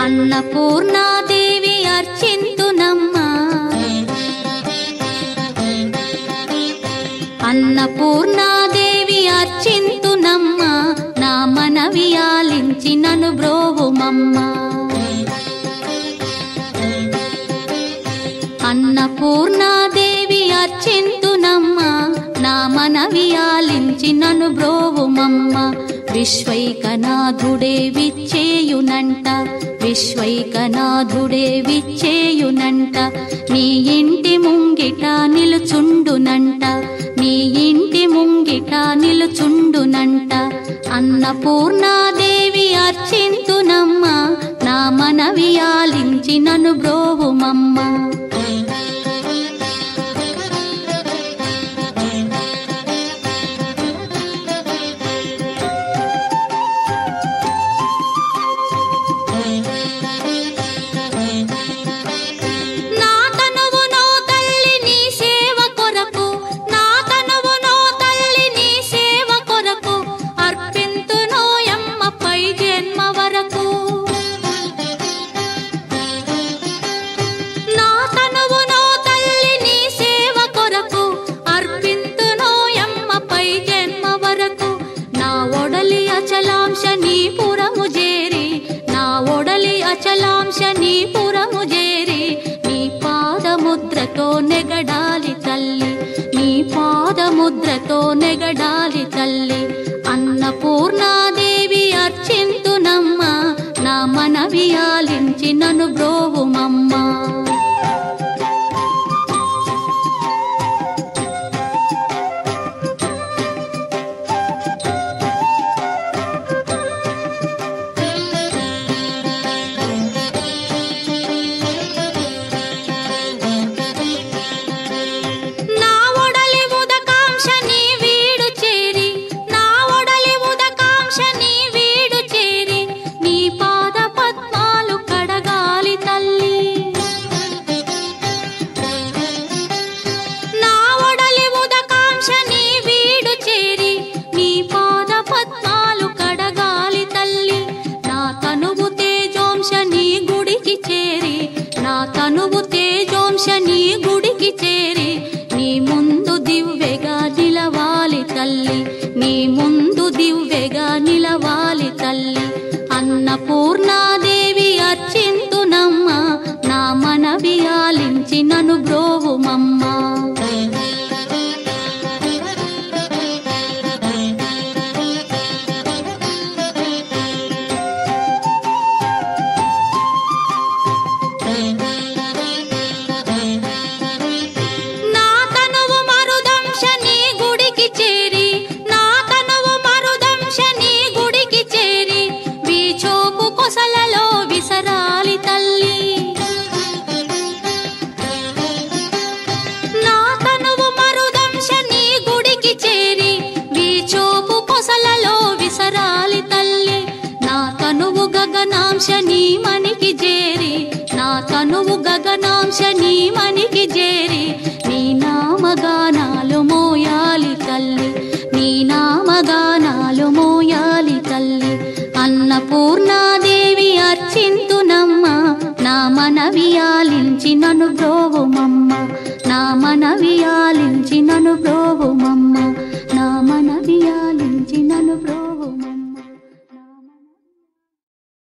అన్నపూర్ణాదేవి అర్చింతునమ్మా, అన్నపూర్ణాదేవి అర్చింతునమ్మా, నా మనవి ఆలించి నన్ను బ్రోవుమమ్మా. అన్నపూర్ణాదేవి అర్చింతునమ్మా, నా మనవి ఆలించి నన్ను బ్రోవుమమ్మా. విశ్వైకనాథుడే విచ్చేయునంట, విశ్వైకనాథుడే విచ్చేయునంట, నీ ఇంటి ముంగిట నిలుచుండునంట, నీ ఇంటి ముంగిట నిలుచుండునంట. అన్నపూర్ణాదేవి అర్చింతునమ్మా, నా మనవి ఆలించి నన్ను బ్రోవుమమ్మా. అచలాంశనీపురము చేరి నీ పాదముద్రతో నెగడాలి తల్లి, నీ పాదముద్రతో నెగడాలి తల్లి. అన్నపూర్ణాదేవి అర్చింతునమ్మా, నా మనవి ఆలించి నన్ను బ్రోవుమమ్మా. తనువు తేజోంశని గుడికి చేరి నీ ముందు దివ్వెగా నిలవాలి తల్లి, నీ ముందు దివ్వెగా నిలవాలి తల్లి. అన్నపూర్ణాదేవి అర్చింతునమ్మా, నా మనవి ఆలించి నన్ను బ్రోవుమమ్మా. గగనాంశని మనికి చేరి, నా తనువు గగనాంశని మనికి చేరి నీ నామగానాలు మోయాలి తల్లి, నీ నామగానాలు మోయాలి తల్లి. అన్నపూర్ణాదేవి అర్చింతునమ్మా, నా మనవి ఆలించి నన్ను బ్రోవుమమ్మా, నా మనవి ఆలించి